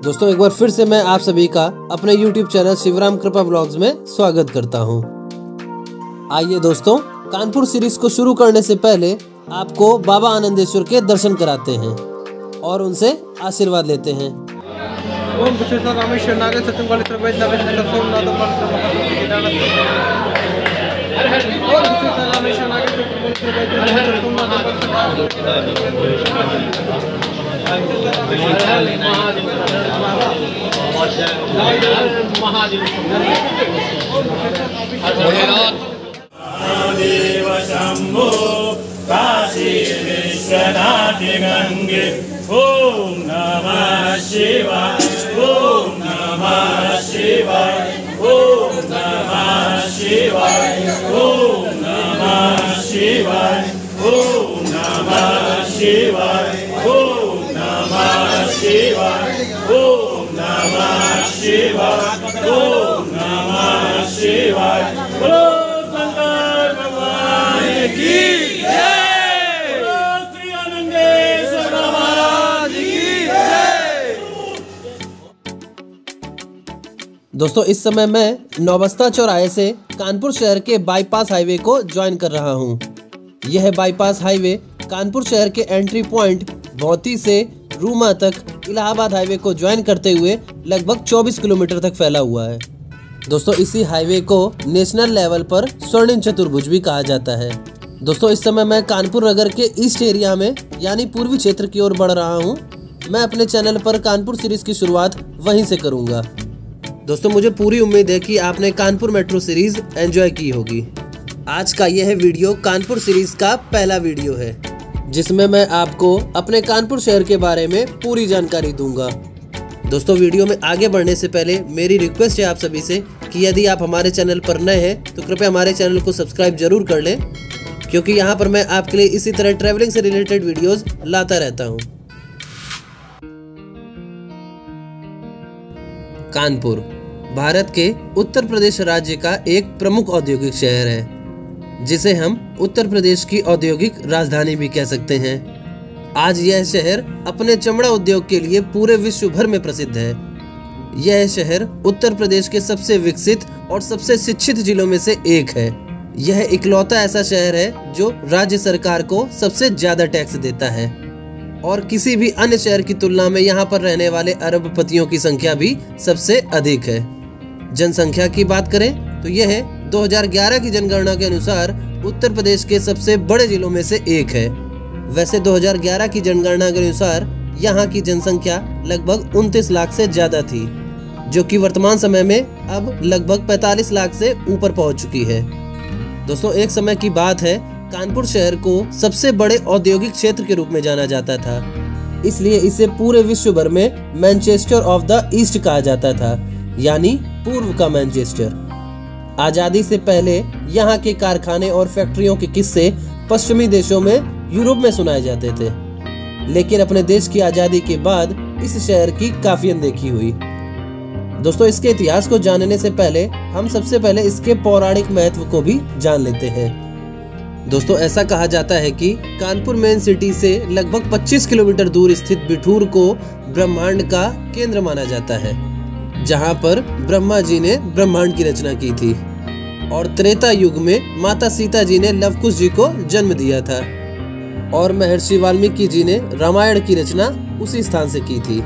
दोस्तों एक बार फिर से मैं आप सभी का अपने YouTube चैनल शिवराम कृपा व्लॉग्स में स्वागत करता हूं। आइए दोस्तों, कानपुर सीरीज को शुरू करने से पहले आपको बाबा आनंदेश्वर के दर्शन कराते हैं और उनसे आशीर्वाद लेते हैं। महादेव शंभो काशी विश्वनाथ गंगे ओम नमः शिवाय ओम नमः शिवाय ओम नमः शिवाय ओम नमः शिवाय ओम नमः शिवाय ओम नमः शिवाय ओम नमः शिवाय ओम नमः शिवाय। बोलो शंकर भगवान की जय, बोलो श्री आनंदेश्वर महाराज की जय। दोस्तों इस समय मैं नौबस्ता चौराहे से कानपुर शहर के बाईपास हाईवे को ज्वाइन कर रहा हूं। यह बाईपास हाईवे कानपुर शहर के एंट्री पॉइंट भौती से रूमा तक इलाहाबाद हाईवे को ज्वाइन करते हुए लगभग 24 किलोमीटर तक फैला हुआ है। दोस्तों इसी हाईवे को नेशनल लेवल पर स्वर्णिम चतुर्भुज भी कहा जाता है। दोस्तों इस समय मैं कानपुर नगर के ईस्ट एरिया में यानी पूर्वी क्षेत्र की ओर बढ़ रहा हूं। मैं अपने चैनल पर कानपुर सीरीज की शुरुआत वहीं से करूंगा। दोस्तों मुझे पूरी उम्मीद है कि आपने कानपुर मेट्रो सीरीज एंजॉय की होगी। आज का यह वीडियो कानपुर सीरीज का पहला वीडियो है जिसमें मैं आपको अपने कानपुर शहर के बारे में पूरी जानकारी दूंगा। दोस्तों वीडियो में आगे बढ़ने से पहले मेरी रिक्वेस्ट है आप सभी से कि यदि आप हमारे चैनल पर नए हैं तो कृपया हमारे चैनल को सब्सक्राइब जरूर कर लें, क्योंकि यहाँ पर मैं आपके लिए इसी तरह ट्रैवलिंग से रिलेटेड वीडियोस लाता रहता हूँ। कानपुर भारत के उत्तर प्रदेश राज्य का एक प्रमुख औद्योगिक शहर है, जिसे हम उत्तर प्रदेश की औद्योगिक राजधानी भी कह सकते हैं। आज यह शहर अपने चमड़ा उद्योग के लिए पूरे विश्व भर में प्रसिद्ध है। यह शहर उत्तर प्रदेश के सबसे विकसित और सबसे शिक्षित जिलों में से एक है। यह इकलौता ऐसा शहर है जो राज्य सरकार को सबसे ज्यादा टैक्स देता है और किसी भी अन्य शहर की तुलना में यहाँ पर रहने वाले अरबपतियों की संख्या भी सबसे अधिक है। जनसंख्या की बात करें तो यह 2011 की जनगणना के अनुसार उत्तर प्रदेश के सबसे बड़े जिलों में से एक है। वैसे 2011 की जनगणना के अनुसार यहाँ की जनसंख्या लगभग 29 लाख से ज्यादा थी, जो कि वर्तमान समय में अब लगभग 45 लाख से ऊपर पहुँच चुकी है। दोस्तों एक समय की बात है, कानपुर शहर को सबसे बड़े औद्योगिक क्षेत्र के रूप में जाना जाता था, इसलिए इसे पूरे विश्व भर में मैनचेस्टर ऑफ द ईस्ट कहा जाता था, यानी पूर्व का मैनचेस्टर। आजादी से पहले यहाँ के कारखाने और फैक्ट्रियों के किस्से पश्चिमी देशों में यूरोप में सुनाए जाते थे, लेकिन अपने देश की आजादी के बाद इस शहर की काफी अनदेखी हुई। दोस्तों इसके इतिहास को जानने से पहले हम सबसे पहले इसके पौराणिक महत्व को भी जान लेते हैं। दोस्तों ऐसा कहा जाता है कि कानपुर मेन सिटी से लगभग 25 किलोमीटर दूर स्थित बिठूर को ब्रह्मांड का केंद्र माना जाता है, जहाँ पर ब्रह्मा जी ने ब्रह्मांड की रचना की थी और त्रेता युग में माता सीता जी ने लवकुश जी को जन्म दिया था और महर्षि वाल्मीकि जी ने रामायण की रचना उसी स्थान से की थी।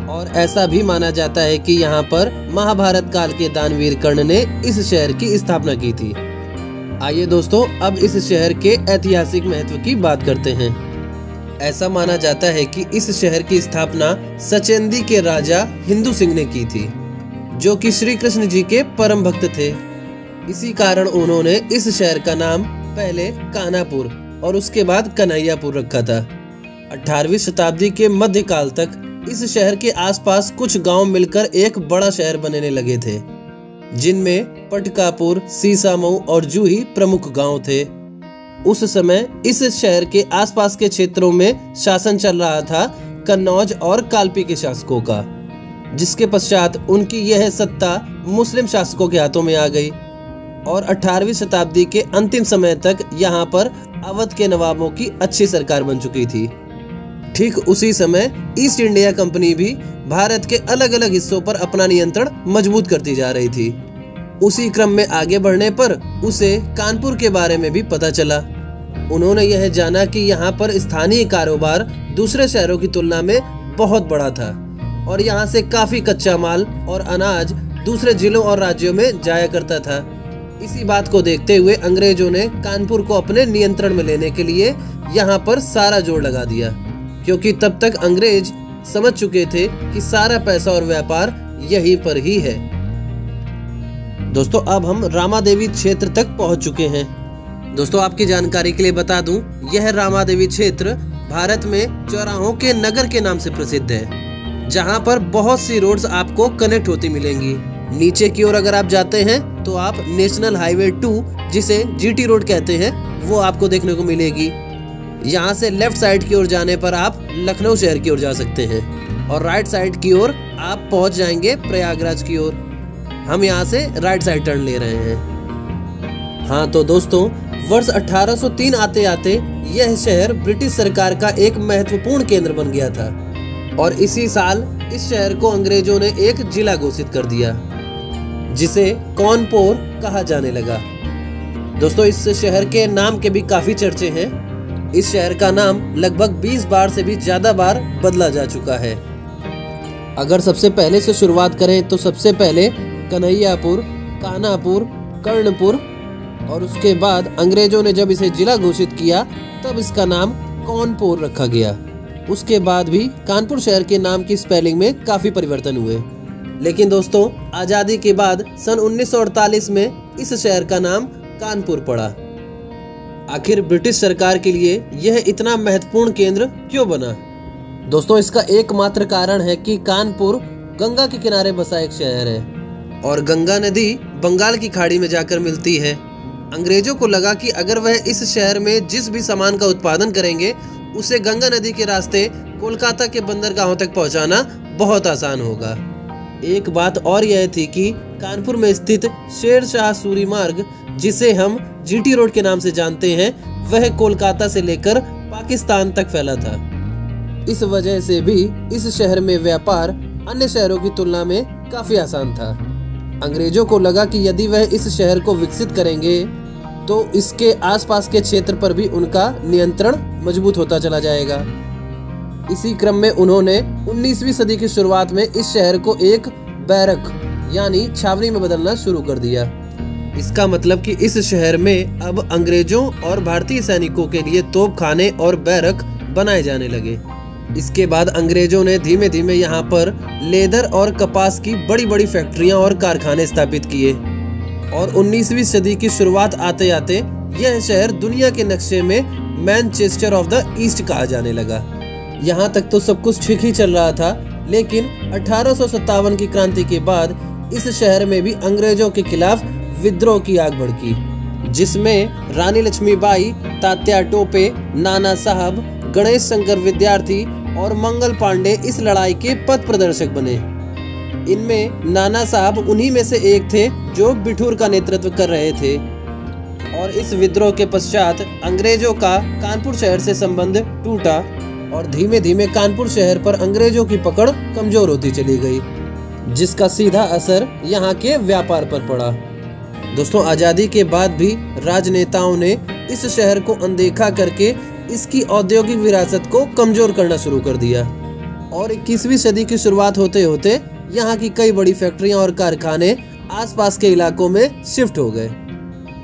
और ऐसा भी माना जाता है कि यहाँ पर महाभारत काल के दानवीर कर्ण ने इस शहर की स्थापना की थी। आइए दोस्तों अब इस शहर के ऐतिहासिक महत्व की बात करते हैं। ऐसा माना जाता है कि इस शहर की स्थापना सचेंदी के राजा हिंदू सिंह ने की थी, जो कि श्री कृष्ण जी के परम भक्त थे। इसी कारण उन्होंने इस शहर का नाम पहले कान्हापुर और उसके बाद कन्हैयापुर रखा था। 18वीं शताब्दी के मध्यकाल तक इस शहर के आसपास कुछ गांव मिलकर एक बड़ा शहर बनने लगे थे, जिनमें पटकापुर, सीसामऊ और जूही प्रमुख गांव थे। उस समय इस शहर के आसपास के क्षेत्रों में शासन चल रहा था कन्नौज और कालपी के शासकों का, जिसके पश्चात उनकी यह सत्ता मुस्लिम शासकों के हाथों में आ गई और 18वीं शताब्दी के अंतिम समय तक यहाँ पर अवध के नवाबों की अच्छी सरकार बन चुकी थी। ठीक उसी समय ईस्ट इंडिया कंपनी भी भारत के अलग अलग हिस्सों पर अपना नियंत्रण मजबूत करती जा रही थी। उसी क्रम में आगे बढ़ने पर उसे कानपुर के बारे में भी पता चला। उन्होंने यह जाना कि यहाँ पर स्थानीय कारोबार दूसरे शहरों की तुलना में बहुत बड़ा था और यहाँ से काफी कच्चा माल और अनाज दूसरे जिलों और राज्यों में जाया करता था। इसी बात को देखते हुए अंग्रेजों ने कानपुर को अपने नियंत्रण में लेने के लिए यहाँ पर सारा जोर लगा दिया, क्योंकि तब तक अंग्रेज समझ चुके थे कि सारा पैसा और व्यापार यहीं पर ही है। दोस्तों अब हम रामादेवी क्षेत्र तक पहुंच चुके हैं। दोस्तों आपकी जानकारी के लिए बता दूं, यह रामादेवी क्षेत्र भारत में चौराहों के नगर के नाम से प्रसिद्ध है, जहां पर बहुत सी रोड्स आपको कनेक्ट होती मिलेंगी। नीचे की ओर अगर आप जाते हैं तो आप नेशनल हाईवे 2 जिसे जीटी रोड कहते हैं वो आपको देखने को मिलेगी। यहाँ से लेफ्ट साइड की ओर जाने पर आप लखनऊ शहर की ओर जा सकते हैं और राइट साइड की ओर आप पहुँच जाएंगे प्रयागराज की ओर। हम यहाँ से राइट साइड टर्न ले रहे हैं। हाँ तो दोस्तों वर्ष 1803 आते आते यह शहर ब्रिटिश सरकार का एक महत्वपूर्ण केंद्र बन गया था और इसी साल इस शहर को अंग्रेजों ने एक जिला घोषित कर दिया, जिसे कानपुर कहा जाने लगा। दोस्तों इस शहर के नाम के भी काफी चर्चे हैं। इस शहर का नाम लगभग 20 बार से भी ज्यादा बार बदला जा चुका है। अगर सबसे पहले से शुरुआत करें तो सबसे पहले कन्हैयापुर, कान्हापुर, कर्णपुर और उसके बाद अंग्रेजों ने जब इसे जिला घोषित किया तब इसका नाम कानपुर रखा गया। उसके बाद भी कानपुर शहर के नाम की स्पेलिंग में काफी परिवर्तन हुए, लेकिन दोस्तों आजादी के बाद सन 1948 में इस शहर का नाम कानपुर पड़ा। आखिर ब्रिटिश सरकार के लिए यह इतना महत्वपूर्ण केंद्र क्यों बना? दोस्तों इसका एकमात्र कारण है कि कानपुर गंगा के किनारे बसा एक शहर है और गंगा नदी बंगाल की खाड़ी में जाकर मिलती है। अंग्रेजों को लगा कि अगर वह इस शहर में जिस भी सामान का उत्पादन करेंगे उसे गंगा नदी के रास्ते कोलकाता के बंदरगाहों तक पहुंचाना बहुत आसान होगा। एक बात और यह थी कि कानपुर में स्थित शेर शाह सूरी मार्ग, जिसे हम जीटी रोड के नाम से जानते हैं, वह कोलकाता से लेकर पाकिस्तान तक फैला था। इस वजह से भी इस शहर में व्यापार अन्य शहरों की तुलना में काफी आसान था। अंग्रेजों को लगा कि यदि वह इस शहर को विकसित करेंगे तो इसके आसपास के क्षेत्र पर भी उनका नियंत्रण मजबूत होता चला जाएगा। इसी क्रम में उन्होंने 19वीं सदी की शुरुआत में इस शहर को एक बैरक यानी छावनी में बदलना शुरू कर दिया। इसका मतलब कि इस शहर में अब अंग्रेजों और भारतीय सैनिकों के लिए तोपखाने और बैरक बनाए जाने लगे। इसके बाद अंग्रेजों ने धीमे धीमे यहाँ पर लेदर और कपास की बड़ी बड़ी फैक्ट्रियां और कारखाने स्थापित किए और 19वीं सदी की शुरुआत आते आते यह शहर दुनिया के नक्शे में मैनचेस्टर ऑफ द ईस्ट कहा जाने लगा। यहाँ तक तो सब कुछ ठीक ही चल रहा था, लेकिन 1857 की क्रांति के बाद इस शहर में भी अंग्रेजों के खिलाफ विद्रोह की आग भड़की, जिसमें रानी लक्ष्मीबाई, तात्या टोपे, नाना साहब, गणेश शंकर विद्यार्थी और मंगल पांडे इस लड़ाई के पथ प्रदर्शक बने। इनमें नाना साहब उन्हीं में से एक थे जो बिठूर का नेतृत्व कर रहे थे और इस विद्रोह के पश्चात अंग्रेजों का कानपुर शहर से संबंध टूटा और धीमे धीमे कानपुर शहर पर अंग्रेजों की पकड़ कमजोर होती चली गई, जिसका सीधा असर यहाँ के व्यापार पर पड़ा। दोस्तों आजादी के बाद भी राजनेताओं ने इस शहर को अनदेखा करके इसकी औद्योगिक विरासत को कमजोर करना शुरू कर दिया और 21वीं सदी की शुरुआत होते होते यहाँ की कई बड़ी फैक्ट्रियां और कारखाने आसपास के इलाकों में शिफ्ट हो गए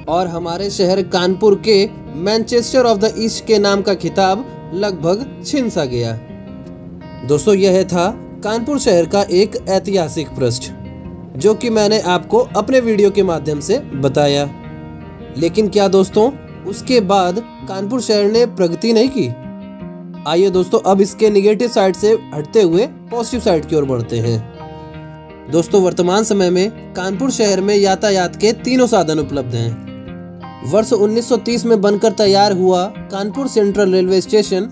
और हमारे शहर कानपुर के मैनचेस्टर ऑफ द ईस्ट के नाम का खिताब लगभग छिन सा गया। दोस्तों यह था कानपुर शहर का एक ऐतिहासिक पृष्ठ, जो कि मैंने आपको अपने वीडियो के माध्यम से बताया। लेकिन क्या दोस्तों उसके बाद कानपुर शहर ने प्रगति नहीं की? आइए दोस्तों अब इसके निगेटिव साइड से हटते हुए पॉजिटिव साइड की ओर बढ़ते हैं। दोस्तों वर्तमान समय में कानपुर शहर में यातायात के तीनों साधन उपलब्ध हैं। वर्ष 1930 में बनकर तैयार हुआ कानपुर सेंट्रल रेलवे स्टेशन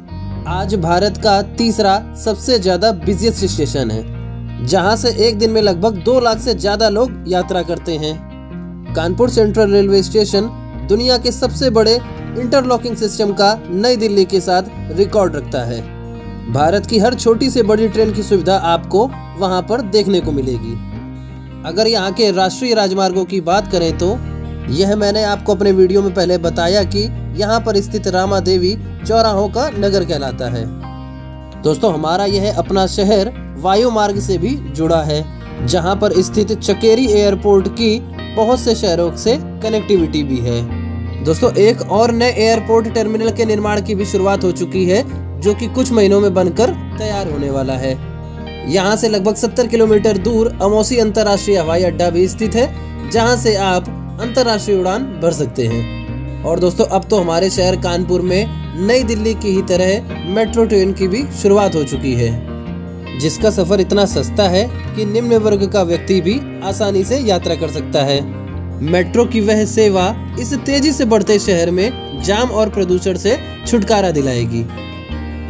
आज भारत का तीसरा सबसे ज्यादा बिजिएस्ट स्टेशन है, जहां से एक दिन में लगभग 2 लाख से ज्यादा लोग यात्रा करते हैं। कानपुर सेंट्रल रेलवे स्टेशन दुनिया के सबसे बड़े इंटरलॉकिंग सिस्टम का नई दिल्ली के साथ रिकॉर्ड रखता है। भारत की हर छोटी से बड़ी ट्रेन की सुविधा आपको वहां पर देखने को मिलेगी। अगर यहाँ के राष्ट्रीय राजमार्गों की बात करें तो यह मैंने आपको अपने वीडियो में पहले बताया कि यहाँ पर स्थित रामा देवी चौराहों का नगर कहलाता है। दोस्तों, हमारा यह अपना शहर वायु मार्ग से भी जुड़ा है, जहाँ पर स्थित चकेरी एयरपोर्ट की बहुत से शहरों से कनेक्टिविटी भी है। दोस्तों, एक और नए एयरपोर्ट टर्मिनल के निर्माण की भी शुरुआत हो चुकी है, जो कि कुछ महीनों में बनकर तैयार होने वाला है। यहाँ से लगभग 70 किलोमीटर दूर अमौसी अंतर्राष्ट्रीय हवाई अड्डा भी स्थित है, जहाँ से आप अंतर्राष्ट्रीय उड़ान भर सकते हैं। और दोस्तों, अब तो हमारे शहर कानपुर में नई दिल्ली की ही तरह मेट्रो ट्रेन की भी शुरुआत हो चुकी है, जिसका सफर इतना सस्ता है कि निम्न वर्ग का व्यक्ति भी आसानी से यात्रा कर सकता है। मेट्रो की वह सेवा इस तेजी से बढ़ते शहर में जाम और प्रदूषण से छुटकारा दिलाएगी।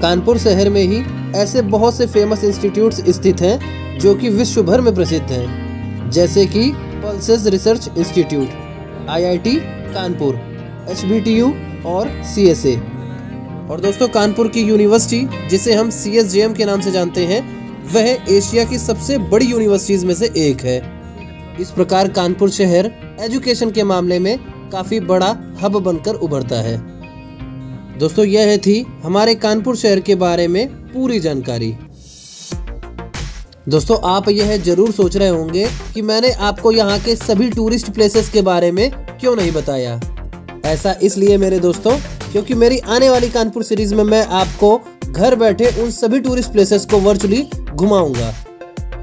कानपुर शहर में ही ऐसे बहुत से फेमस इंस्टीट्यूट्स स्थित हैं जो कि विश्व भर में प्रसिद्ध हैं, जैसे कि pulses research institute, IIT Kanpur, HBTU और CSA। और दोस्तों, कानपुर की यूनिवर्सिटी, जिसे हम CSJM के नाम से जानते हैं, वह एशिया की सबसे बड़ी यूनिवर्सिटीज में से एक है। इस प्रकार कानपुर शहर एजुकेशन के मामले में काफी बड़ा हब बनकर उभरता है। दोस्तों, यह थी हमारे कानपुर शहर के बारे में पूरी जानकारी। दोस्तों, आप यह जरूर सोच रहे होंगे कि मैंने आपको यहाँ के सभी टूरिस्ट प्लेसेस के बारे में क्यों नहीं बताया। ऐसा इसलिए मेरे दोस्तों, क्योंकि मेरी आने वाली कानपुर सीरीज में मैं आपको घर बैठे उन सभी टूरिस्ट प्लेसेस को वर्चुअली घुमाऊंगा।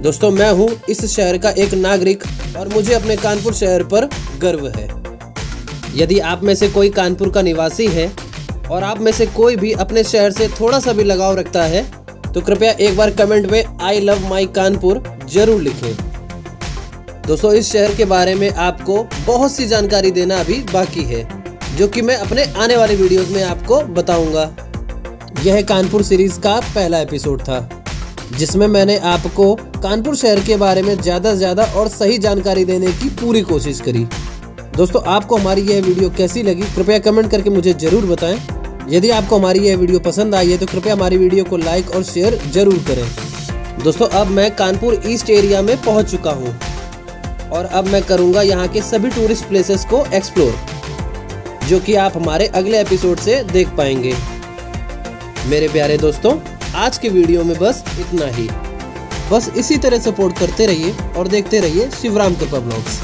दोस्तों, मैं हूँ इस शहर का एक नागरिक और मुझे अपने कानपुर शहर पर गर्व है। यदि आप में से कोई कानपुर का निवासी है और आप में से कोई भी अपने शहर से थोड़ा सा भी लगाव रखता है, तो कृपया एक बार कमेंट में आई लव माई कानपुर जरूर लिखें। दोस्तों, इस शहर के बारे में आपको बहुत सी जानकारी देना अभी बाकी है, जो कि मैं अपने आने वाले वीडियोस में आपको बताऊंगा। यह कानपुर सीरीज का पहला एपिसोड था, जिसमें मैंने आपको कानपुर शहर के बारे में ज़्यादा से ज़्यादा और सही जानकारी देने की पूरी कोशिश करी। दोस्तों, आपको हमारी यह वीडियो कैसी लगी कृपया कमेंट करके मुझे ज़रूर बताएं। यदि आपको हमारी यह वीडियो पसंद आई है तो कृपया हमारी वीडियो को लाइक और शेयर जरूर करें। दोस्तों, अब मैं कानपुर ईस्ट एरिया में पहुंच चुका हूं और अब मैं करूंगा यहाँ के सभी टूरिस्ट प्लेसेस को एक्सप्लोर, जो कि आप हमारे अगले एपिसोड से देख पाएंगे। मेरे प्यारे दोस्तों, आज के वीडियो में बस इतना ही। बस इसी तरह सपोर्ट करते रहिए और देखते रहिए शिवराम कृपा ब्लॉग्स।